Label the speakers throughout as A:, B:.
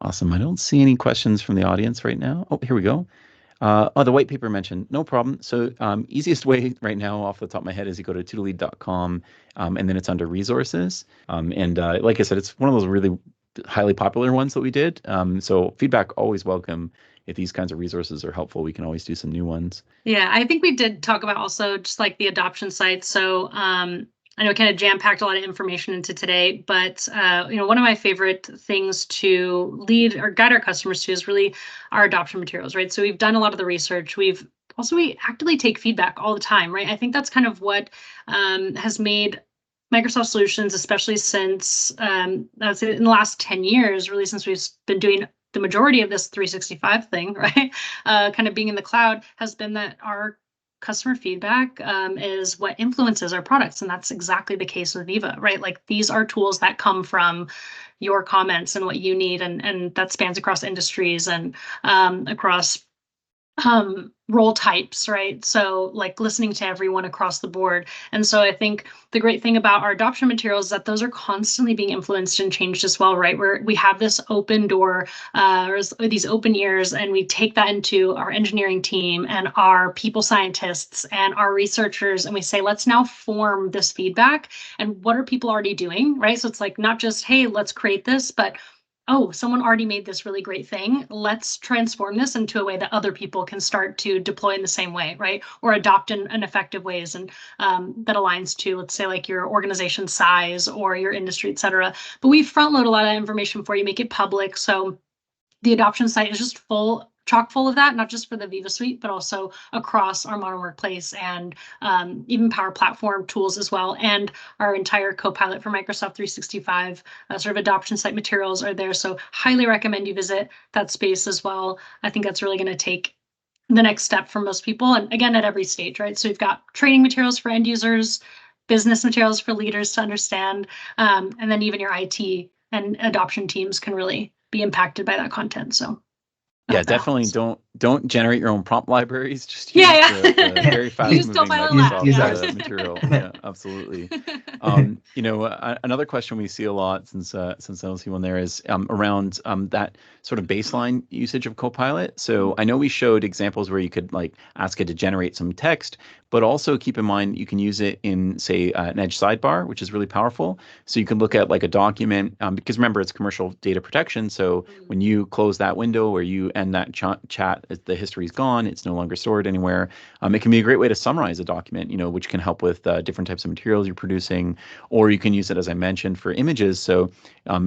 A: Awesome. I don't see any questions from the audience right now. Oh, here we go. The white paper mentioned, no problem. So easiest way right now off the top of my head is you go to tutorlead.com and then it's under resources. And like I said, it's one of those really highly popular ones that we did. So feedback always welcome. If these kinds of resources are helpful, we can always do some new ones.
B: Yeah, I think we did talk about also just like the adoption site. So I know we kind of jam-packed a lot of information into today, but one of my favorite things to lead or guide our customers to is really our adoption materials, right? So we've done a lot of the research. We actively take feedback all the time, right? I think that's kind of what has made Microsoft solutions, especially since I would say in the last 10 years, really since we've been doing the majority of this 365 thing, right? Kind of being in the cloud, has been that our customer feedback is what influences our products. And that's exactly the case with Viva, right? Like these are tools that come from your comments and what you need. And that spans across industries and across role types, right? So like listening to everyone across the board. And so I think the great thing about our adoption materials is that those are constantly being influenced and changed as well, right? Where we have this open door or these open ears, and we take that into our engineering team and our people scientists and our researchers, and we say, let's now form this feedback. And what are people already doing, right? So it's like not just, hey, let's create this, but oh, someone already made this really great thing. Let's transform this into a way that other people can start to deploy in the same way, right? Or adopt in effective ways. And that aligns to, let's say, like your organization size or your industry, et cetera. But we front load a lot of information for you, make it public. So the adoption site is just chock full of that, not just for the Viva Suite, but also across our modern workplace and even Power Platform tools as well. And our entire Copilot for Microsoft 365 sort of adoption site materials are there. So highly recommend you visit that space as well. I think that's really going to take the next step for most people. And again, at every stage, right? So we've got training materials for end users, business materials for leaders to understand, and then even your IT and adoption teams can really be impacted by that content. So
A: Yeah, definitely don't generate your own prompt libraries. Just use
B: yeah.
A: the very fast-moving Microsoft material. Yeah, absolutely. Another question we see a lot since I don't see one there is around that sort of baseline usage of Copilot. So I know we showed examples where you could like ask it to generate some text, but also keep in mind you can use it in, say, an Edge sidebar, which is really powerful. So you can look at like a document, because remember, it's commercial data protection. So when you close that window or you end that chat, the history is gone, it's no longer stored anywhere. It can be a great way to summarize a document, which can help with different types of materials you're producing, or you can use it, as I mentioned, for images. So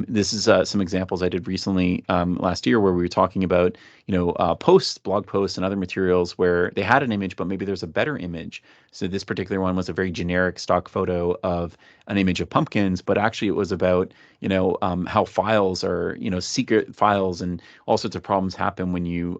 A: this is some examples I did recently last year where we were talking about, blog posts and other materials where they had an image, but maybe there's a better image. So this particular one was a very generic stock photo of an image of pumpkins, but actually it was about, how files are, secret files and all sorts of problems happen when you,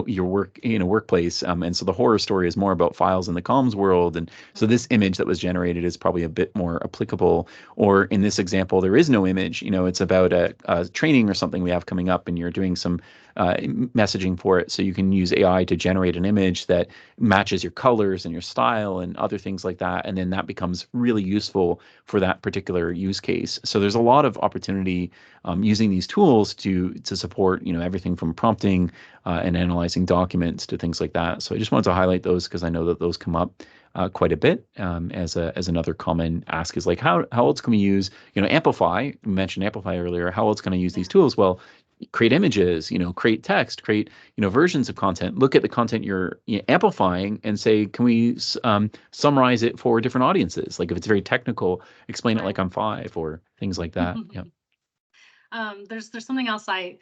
A: your work, workplace. And so the horror story is more about files in the comms world. And so this image that was generated is probably a bit more applicable. Or in this example, there is no image, it's about a training or something we have coming up and you're doing some messaging for it. So you can use AI to generate an image that matches your colors and your style and other things like that. And then that becomes really useful for that particular use case. So there's a lot of opportunity using these tools to support, everything from prompting and analyzing documents to things like that. So I just wanted to highlight those because I know that those come up quite a bit as another common ask is like, how else can we use, Amplify? We mentioned Amplify earlier. How else can I use these tools? Well, create images, create text, create, versions of content. Look at the content you're amplifying and say, can we summarize it for different audiences? Like if it's very technical, explain it like I'm 5 or things like that. Yeah.
B: There's something else I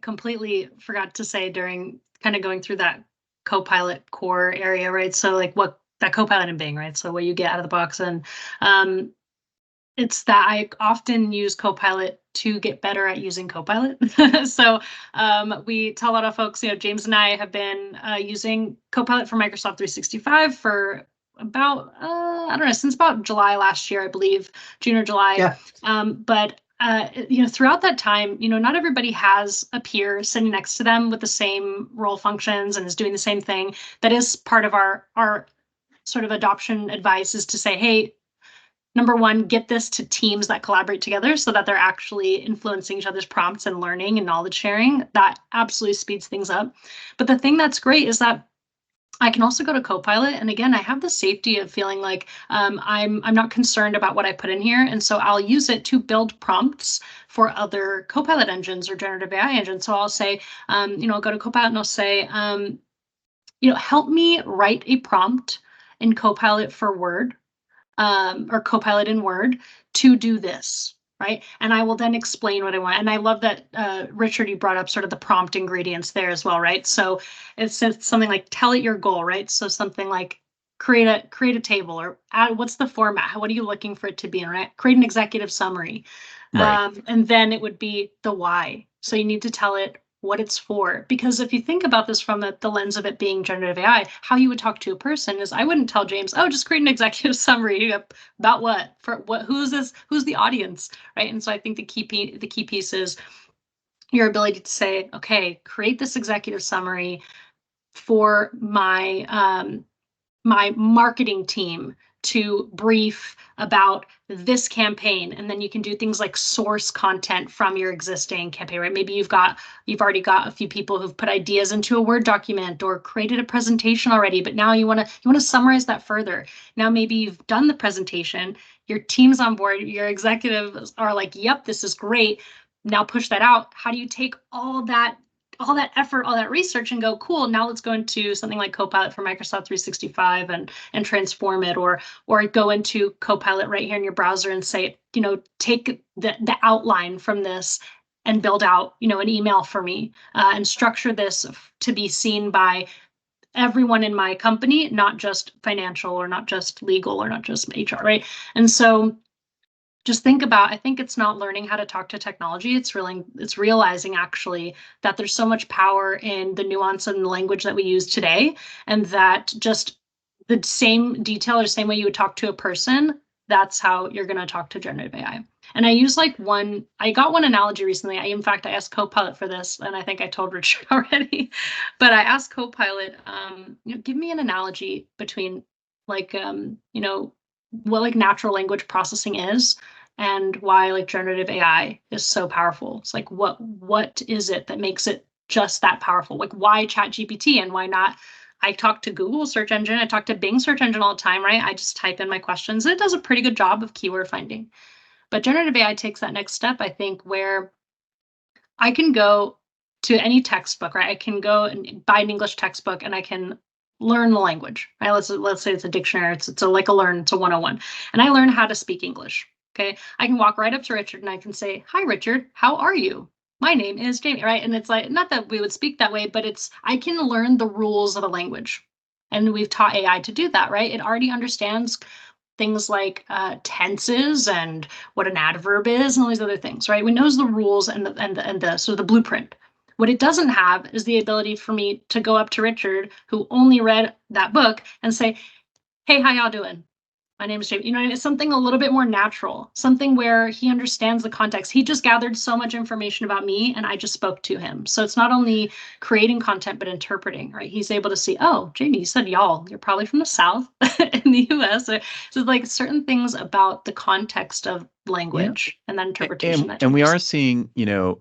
B: completely forgot to say during kind of going through that Copilot core area, right? So like what that Copilot in Bing, right? So what you get out of the box, and it's that I often use Copilot to get better at using Copilot. So we tell a lot of folks, James and I have been using Copilot for Microsoft 365 for about, I don't know, since about July last year, I believe, June or July.
C: Yeah.
B: But throughout that time, not everybody has a peer sitting next to them with the same role functions and is doing the same thing. That is part of our sort of adoption advice is to say, hey, number one, get this to teams that collaborate together so that they're actually influencing each other's prompts and learning and knowledge sharing. That absolutely speeds things up. But the thing that's great is that I can also go to Copilot, and again, I have the safety of feeling like I'm not concerned about what I put in here, and so I'll use it to build prompts for other Copilot engines or generative AI engines. So I'll say, I'll go to Copilot and I'll say, help me write a prompt in Copilot for Word, or Copilot in Word to do this. Right. And I will then explain what I want. And I love that, Richard, you brought up sort of the prompt ingredients there as well. Right. So it says something like, tell it your goal. Right. So something like create a table, or add, what's the format? What are you looking for it to be in? Right. Create an executive summary.
A: Right.
B: And then it would be the why. So you need to tell it what it's for. Because if you think about this from the lens of it being generative AI, how you would talk to a person is, I wouldn't tell James, oh, just create an executive summary about what, for what, who's this, who's the audience, right? And so I think the key piece is your ability to say, okay, create this executive summary for my my marketing team to brief about this campaign. And then you can do things like source content from your existing campaign, right? Maybe you've already got a few people who've put ideas into a Word document or created a presentation already, but now you want to summarize that further. Now maybe you've done the presentation, your team's on board, your executives are like, yep, this is great. Now push that out. How do you take all that effort, all that research, and go, cool, now let's go into something like Copilot for Microsoft 365 and transform it, or go into Copilot right here in your browser and say, take the outline from this and build out, an email for me, and structure this to be seen by everyone in my company, not just financial or not just legal or not just HR, right? And so just think about, I think it's not learning how to talk to technology. It's realizing actually that there's so much power in the nuance and the language that we use today, and that just the same detail or the same way you would talk to a person, that's how you're going to talk to generative AI. And I use I got one analogy recently. In fact, I asked Copilot for this, and I think I told Richard already, but I asked Copilot, give me an analogy between what like natural language processing is and why like generative AI is so powerful. It's like, what is it that makes it just that powerful? Like, why ChatGPT and why not? I talk to Google search engine, I talk to Bing search engine all the time, right? I just type in my questions. It does a pretty good job of keyword finding. But generative AI takes that next step, I think, where I can go to any textbook, right? I can go and buy an English textbook and I can learn the language, right? Let's say it's a dictionary. It's a 101, and I learn how to speak English. Okay, I can walk right up to Richard and I can say, "Hi, Richard, how are you? My name is Jamie," right? And it's like, not that we would speak that way, but I can learn the rules of a language, and we've taught AI to do that, right? It already understands things like tenses and what an adverb is and all these other things, right? It knows the rules and the sort of the blueprint. What it doesn't have is the ability for me to go up to Richard, who only read that book, and say, "Hey, how y'all doing? My name is Jamie." It's something a little bit more natural, something where he understands the context. He just gathered so much information about me and I just spoke to him. So it's not only creating content, but interpreting, right? He's able to see, oh, Jamie, you said y'all, you're probably from the South in the US. So like certain things about the context of language and then interpretation.
A: And we are seeing,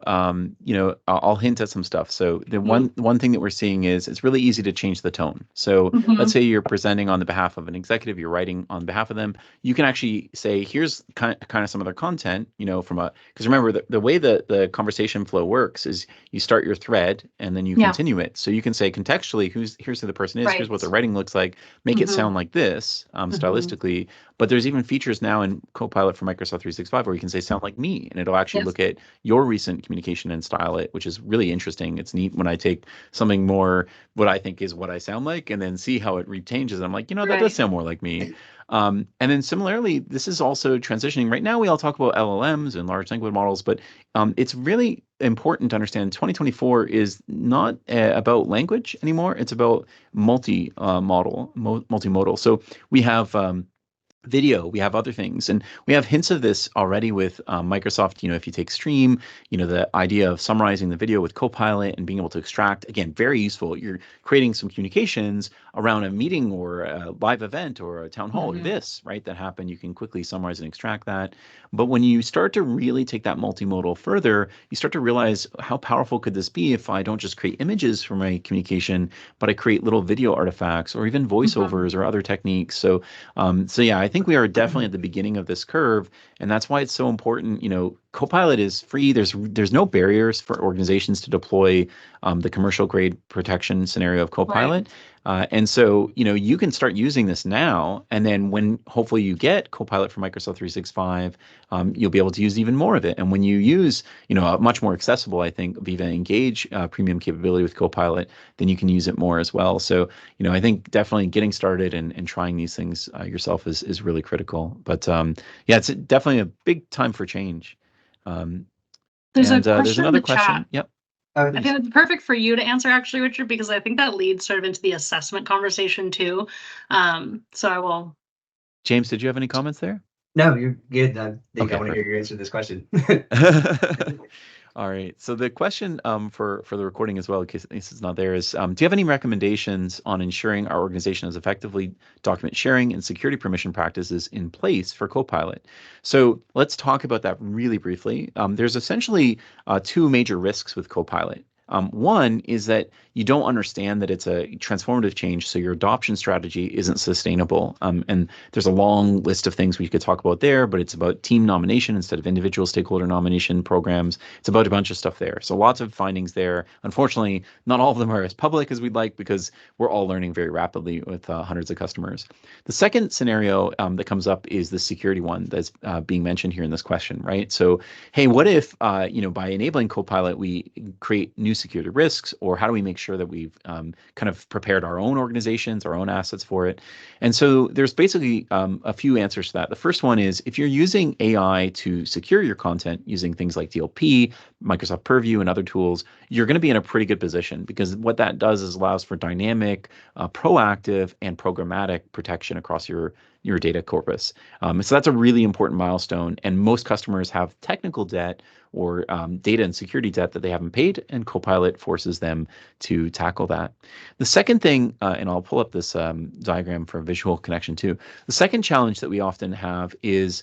A: I'll hint at some stuff. So the one thing that we're seeing is it's really easy to change the tone. So let's say you're presenting on the behalf of an executive, you're writing on behalf of them. You can actually say, here's kind of some of their content, because remember the way the conversation flow works is you start your thread and then you continue it. So you can say contextually, here's who the person is, here's what their writing looks like, make it sound like this, stylistically. But there's even features now in Copilot for Microsoft 365 where you can say sound like me, and it'll actually look at your recent communication and style it, which is really interesting. It's neat when I take something more what I think is what I sound like and then see how it rechanges. I'm like, that does sound more like me. And then similarly, this is also transitioning. Right now, we all talk about LLMs and large language models, but it's really important to understand 2024 is not about language anymore. It's about multimodal. So we have video, we have other things, and we have hints of this already with Microsoft. If you take Stream, the idea of summarizing the video with Copilot and being able to extract, again, very useful. You're creating some communications around a meeting or a live event or a town hall or this, right, that happened. You can quickly summarize and extract that. But when you start to really take that multimodal further, you start to realize how powerful could this be if I don't just create images for my communication, but I create little video artifacts or even voiceovers or other techniques. So yeah, I think we are definitely at the beginning of this curve, and that's why it's so important. Copilot is free. There's no barriers for organizations to deploy the commercial grade protection scenario of Copilot. And so, you can start using this now, and then when hopefully you get Copilot for Microsoft 365, you'll be able to use even more of it. And when you use, a much more accessible, I think, Viva Engage premium capability with Copilot, then you can use it more as well. So, I think definitely getting started and trying these things yourself is really critical. But yeah, it's definitely a big time for change.
B: There's another
A: question.
B: Chat.
A: Yep.
B: I think it's perfect for you to answer, actually, Richard, because I think that leads sort of into the assessment conversation too. So I will.
A: James, did you have any comments there?
C: No, you're good. I think I want to hear your answer to this question.
A: All right. So the question for the recording as well, in case it's not there, is do you have any recommendations on ensuring our organization has effectively document sharing and security permission practices in place for Copilot? So let's talk about that really briefly. There's essentially two major risks with Copilot. One is that you don't understand that it's a transformative change, so your adoption strategy isn't sustainable. And there's a long list of things we could talk about there, but it's about team nomination instead of individual stakeholder nomination programs. It's about a bunch of stuff there. So lots of findings there. Unfortunately, not all of them are as public as we'd like because we're all learning very rapidly with hundreds of customers. The second scenario that comes up is the security one that's being mentioned here in this question, right? So, hey, what if, by enabling Copilot, we create new security risks, or how do we make sure that we've kind of prepared our own organizations, our own assets for it? And so there's basically a few answers to that. The first one is if you're using AI to secure your content using things like DLP, Microsoft Purview, and other tools, you're going to be in a pretty good position because what that does is allows for dynamic, proactive, and programmatic protection across your data corpus. So that's a really important milestone. And most customers have technical debt or data and security debt that they haven't paid, and Copilot forces them to tackle that. The second thing, and I'll pull up this diagram for a visual connection too. The second challenge that we often have is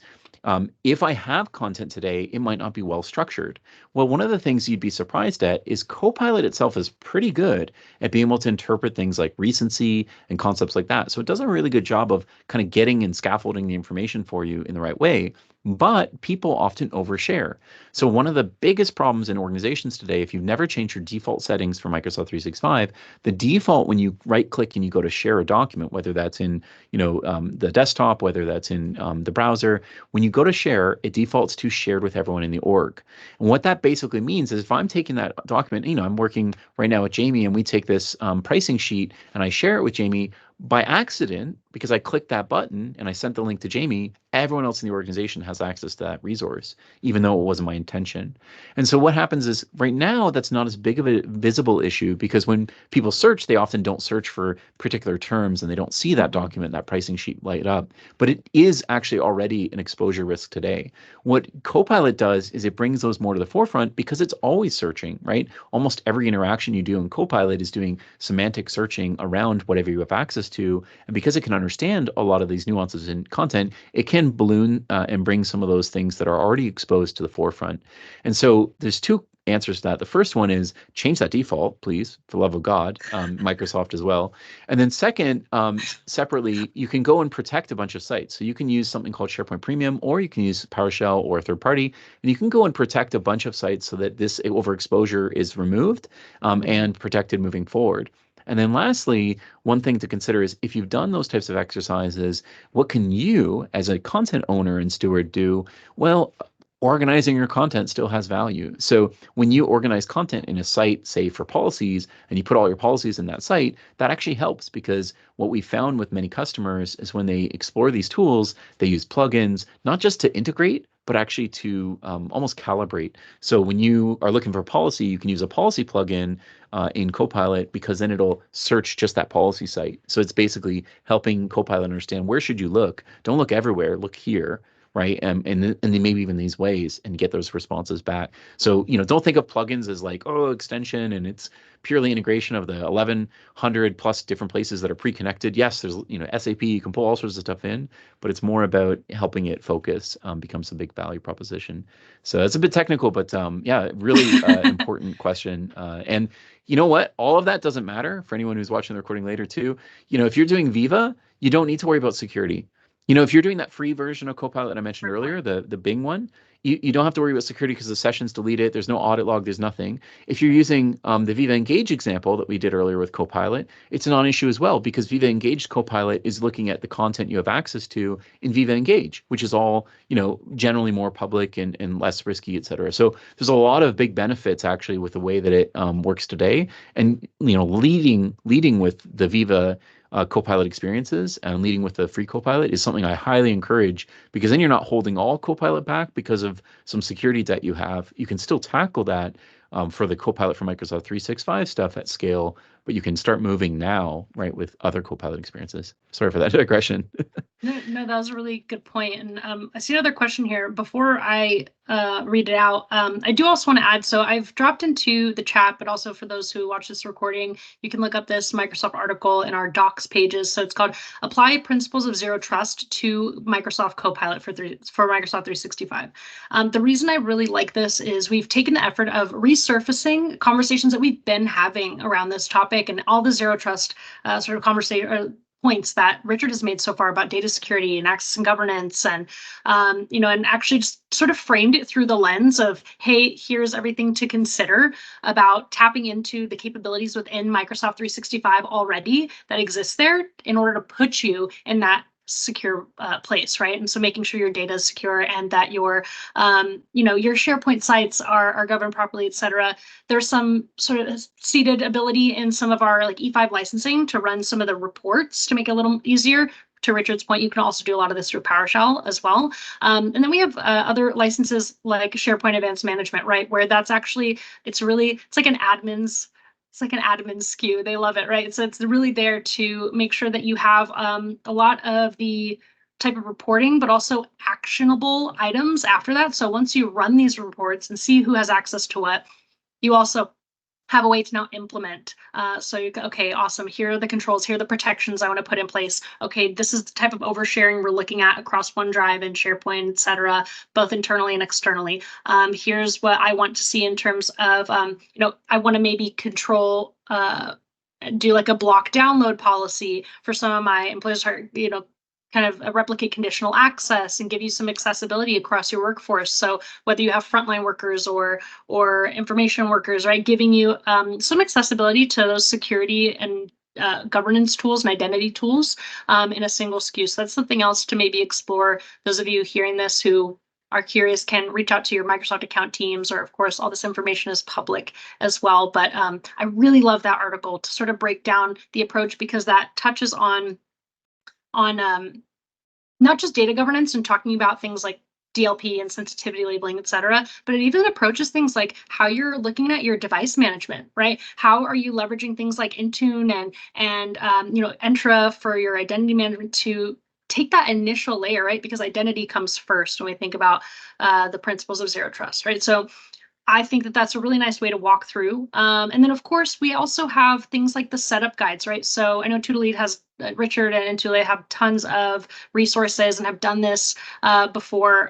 A: if I have content today, it might not be well structured. Well, one of the things you'd be surprised at is Copilot itself is pretty good at being able to interpret things like recency and concepts like that. So it does a really good job of kind of getting and scaffolding the information for you in the right way. But people often overshare. So one of the biggest problems in organizations today, if you've never changed your default settings for Microsoft 365, the default when you right click and you go to share a document, whether that's in the desktop, whether that's in the browser, when you go to share, it defaults to shared with everyone in the org. And what that basically means is if I'm taking that document, I'm working right now with Jamie and we take this pricing sheet and I share it with Jamie, by accident, because I clicked that button and I sent the link to Jamie, everyone else in the organization has access to that resource, even though it wasn't my intention. And so what happens is right now, that's not as big of a visible issue because when people search, they often don't search for particular terms and they don't see that document, that pricing sheet light up. But it is actually already an exposure risk today. What Copilot does is it brings those more to the forefront because it's always searching, right? Almost every interaction you do in Copilot is doing semantic searching around whatever you have access to. And because it can understand a lot of these nuances in content, it can balloon and bring some of those things that are already exposed to the forefront. And so there's two answers to that. The first one is change that default, please, for the love of God, Microsoft as well. And then second, separately, you can go and protect a bunch of sites. So you can use something called SharePoint Premium, or you can use PowerShell or a third party, and you can go and protect a bunch of sites so that this overexposure is removed and protected moving forward. And then lastly, one thing to consider is if you've done those types of exercises, what can you as a content owner and steward do? Well, organizing your content still has value. So when you organize content in a site, say for policies, and you put all your policies in that site, that actually helps because what we found with many customers is when they explore these tools, they use plugins, not just to integrate, but actually to almost calibrate. So when you are looking for policy, you can use a policy plugin in Copilot, because then it'll search just that policy site. So it's basically helping Copilot understand, where should you look? Don't look everywhere, look here, right? And then maybe even these ways, and get those responses back. So, don't think of plugins as like, oh, extension, and it's purely integration of the 1,100 plus different places that are pre-connected. Yes, there's, SAP, you can pull all sorts of stuff in, but it's more about helping it focus, becomes a big value proposition. So it's a bit technical, but yeah, really important question. And you know what? All of that doesn't matter for anyone who's watching the recording later too. If you're doing Viva, you don't need to worry about security. If you're doing that free version of Copilot I mentioned earlier, the Bing one, you don't have to worry about security, because the sessions delete it. There's no audit log. There's nothing. If you're using the Viva Engage example that we did earlier with Copilot, it's a non-issue as well, because Viva Engage Copilot is looking at the content you have access to in Viva Engage, which is all, generally more public and less risky, et cetera. So there's a lot of big benefits actually with the way that it works today. And, leading with the Viva Copilot experiences and leading with the free Copilot is something I highly encourage, because then you're not holding all Copilot back because of some security debt you have. You can still tackle that for the Copilot for Microsoft 365 stuff at scale, but you can start moving now, right, with other Copilot experiences. Sorry for that digression.
B: No, that was a really good point. And I see another question here. Before I read it out, I do also want to add, so I've dropped into the chat, but also for those who watch this recording, you can look up this Microsoft article in our docs pages. So it's called Apply Principles of Zero Trust to Microsoft Copilot for Microsoft 365. The reason I really like this is we've taken the effort of resurfacing conversations that we've been having around this topic, and all the zero trust sort of conversation points that Richard has made so far about data security and access and governance, and and actually just sort of framed it through the lens of, hey, here's everything to consider about tapping into the capabilities within Microsoft 365 already that exists there in order to put you in that secure place, right? And so making sure your data is secure, and that your your SharePoint sites are governed properly, et cetera. There's some sort of seated ability in some of our like E5 licensing to run some of the reports to make it a little easier. To Richard's point, you can also do a lot of this through PowerShell as well. And then we have other licenses like SharePoint Advanced Management, right? Where that's actually, it's like an admin's SKU. They love it, right? So it's really there to make sure that you have a lot of the type of reporting, but also actionable items after that. So once you run these reports and see who has access to what, you also have a way to now implement. So you go, okay, awesome. Here are the controls. Here are the protections I want to put in place. Okay, this is the type of oversharing we're looking at across OneDrive and SharePoint, et cetera, both internally and externally. Here's what I want to see in terms of, I want to maybe control, do like a block download policy for some of my employees, kind of replicate conditional access and give you some accessibility across your workforce. So whether you have frontline workers or information workers, right, giving you some accessibility to those security and governance tools and identity tools in a single SKU. So that's something else to maybe explore. Those of you hearing this who are curious can reach out to your Microsoft account teams, or of course, all this information is public as well. But I really love that article to sort of break down the approach, because that touches on not just data governance and talking about things like DLP and sensitivity labeling, et cetera, but it even approaches things like how you're looking at your device management, right? How are you leveraging things like Intune and Entra for your identity management to take that initial layer, right? Because identity comes first when we think about the principles of zero trust, right? So I think that that's a really nice way to walk through. And then, of course, we also have things like the setup guides, right? So I know Tutelite has, Richard and Tule have tons of resources and have done this before,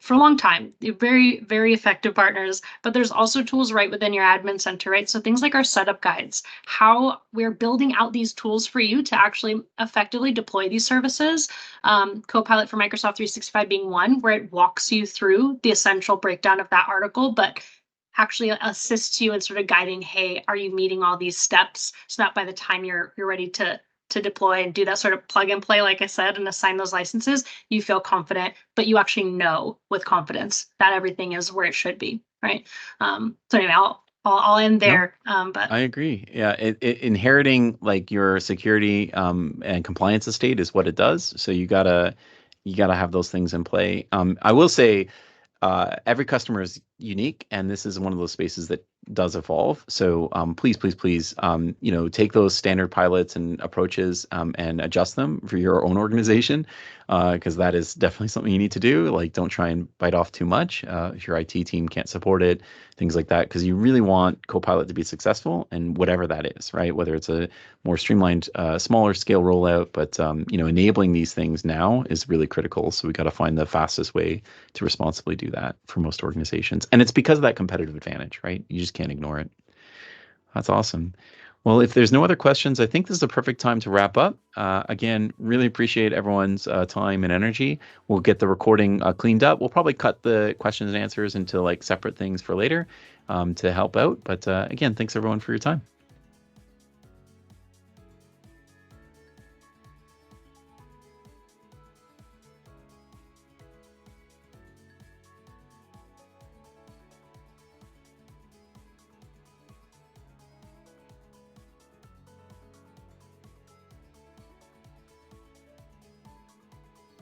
B: for a long time. They're very, very effective partners. But there's also tools right within your admin center, right? So things like our setup guides, how we're building out these tools for you to actually effectively deploy these services. Copilot for Microsoft 365 being one, where it walks you through the essential breakdown of that article, but actually assists you in sort of guiding, hey, are you meeting all these steps? So that by the time you're ready to deploy and do that sort of plug and play, like I said, and assign those licenses, you feel confident, but you actually know with confidence that everything is where it should be, right? So anyway, I'll end there. But
A: I agree. Yeah, inheriting like your security and compliance estate is what it does. So you gotta you got to have those things in play. I will say every customer is unique, and this is one of those spaces that does evolve. So please, take those standard pilots and approaches and adjust them for your own organization, because that is definitely something you need to do. Like, don't try and bite off too much if your IT team can't support it, things like that, because you really want Copilot to be successful, and whatever that is, right? Whether it's a more streamlined, smaller scale rollout, but enabling these things now is really critical. So we got to find the fastest way to responsibly do that for most organizations. And it's because of that competitive advantage, right? You just can't ignore it. That's awesome. Well, if there's no other questions, I think this is the perfect time to wrap up. Again, really appreciate everyone's time and energy. We'll get the recording cleaned up. We'll probably cut the questions and answers into like separate things for later to help out. But again, thanks everyone for your time.